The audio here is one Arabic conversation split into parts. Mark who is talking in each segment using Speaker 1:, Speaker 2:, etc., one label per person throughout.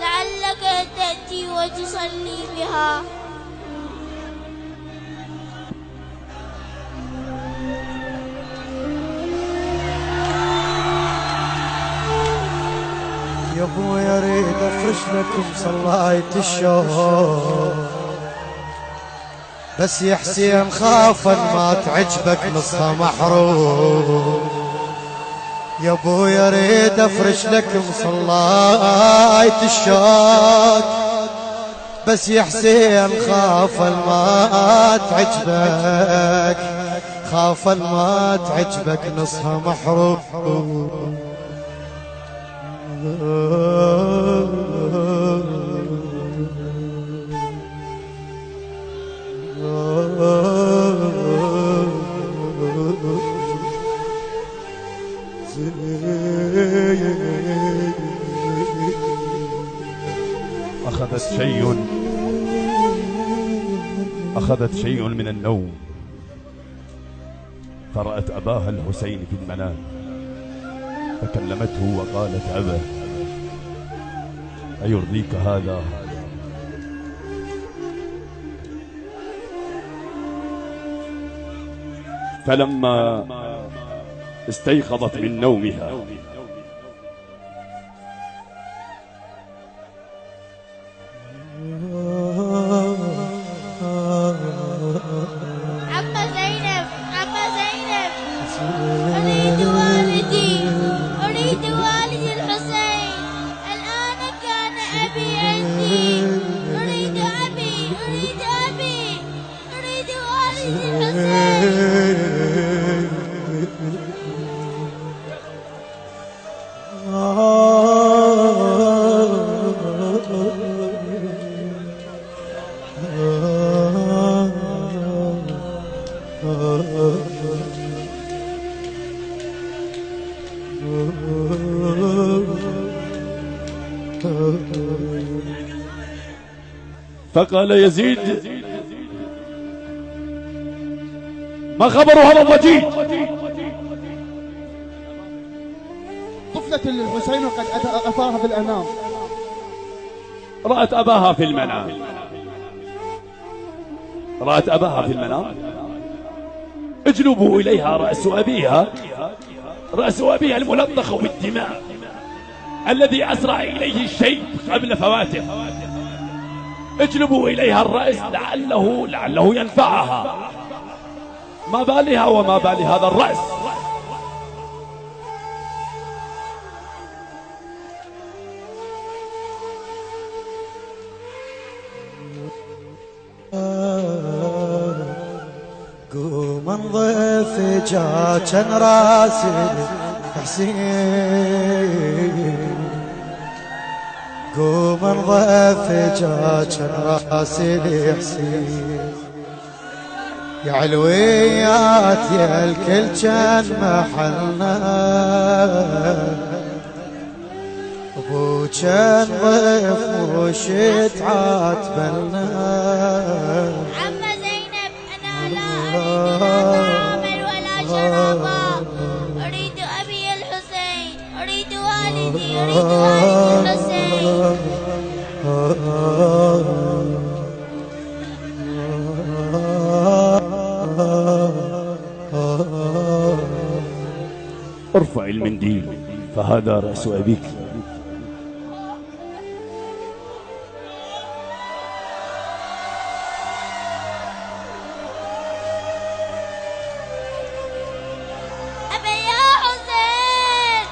Speaker 1: لعلك تأتي وتصلي بها.
Speaker 2: يا ابويا اريد افرش لكم صلاية الشوق، بس يا حسين خافا ما تعجبك نصها محروق. يا ابويا اريد افرش لكم صلاية الشوق، بس يا حسين خافا ما تعجبك، خافا ما تعجبك نصها محروق.
Speaker 3: أخذت شيء من النوم، فرأت أباها الحسين في المنام، فكلمته وقالت: أبا، أيرضيك هذا؟ فلما استيقظت من نومها
Speaker 1: أريد والدي الحسين، الآن كان أبي عندي، أريد والدي الحسين.
Speaker 3: فقال يزيد: ما خبر هذا الضجيج؟
Speaker 4: طفلة للحسين وقد أثارها في الأنام.
Speaker 3: رأت أباها في المنام، رأت أباها في المنام. اجلبوا إليها رأس أبيها الملطخ بالدماء، الذي أسرع إليه الشيء قبل فواته. اجلبوا إليها الرأس لعله ينفعها. ما بالها وما بال هذا الرأس؟
Speaker 2: قوم انظف جاكن راسي حسين، قوم انظف جاكن راسي حسين، يا علويات يا الكل كان محلنا، ابو كان ضيف وش تعاتبلنا.
Speaker 1: عم زينب أنا لا أريد ولا شرابا، أريد أبي الحسين، أريد والدي الحسين.
Speaker 3: ارفع المنديل فهذا رأس أبيك.
Speaker 1: أبي يا حسين،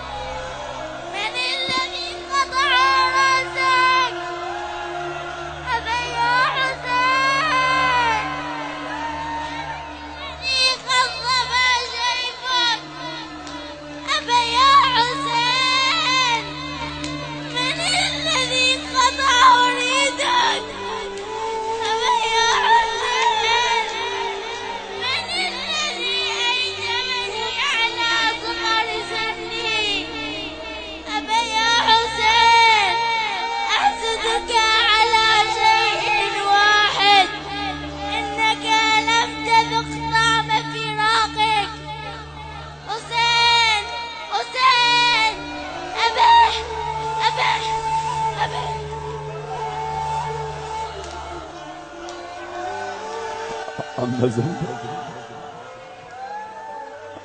Speaker 1: من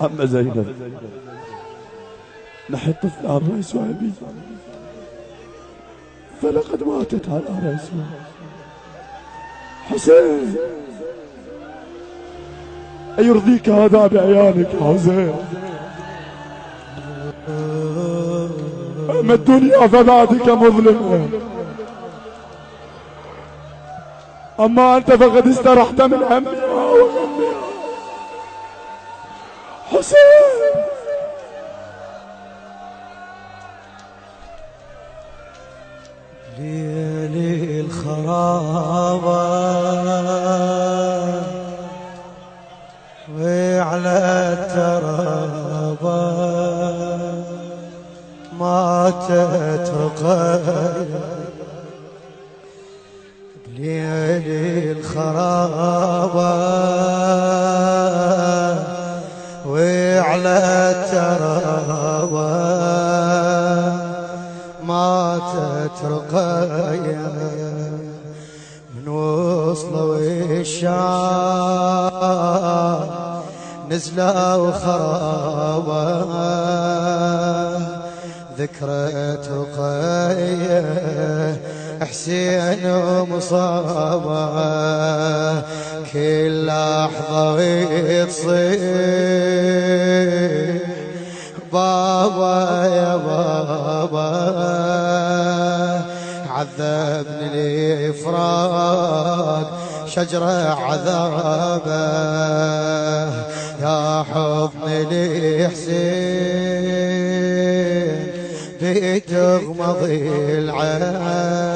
Speaker 3: عم زينب نحن طفل على الرأس وأبي، فلقد ماتت على رأس حسين. أيرضيك هذا بعيانك يا حسين؟ أما الدنيا فبعدك مظلمة، أما أنت فقد استرحت من همها وغمها. حسين
Speaker 2: ليلي الخرابة وعلى الترابة ماتت رقية. ليلي الخرابة وعلى الترابة ماتت رقية من وصلوا الشام نزلوا خرابة. ذكرت رقية حسين مصابة كل لحظة تصير بابا يا بابا. عذبني الفراق شجرة عذابه يا حضن لحسين بتغمض العين.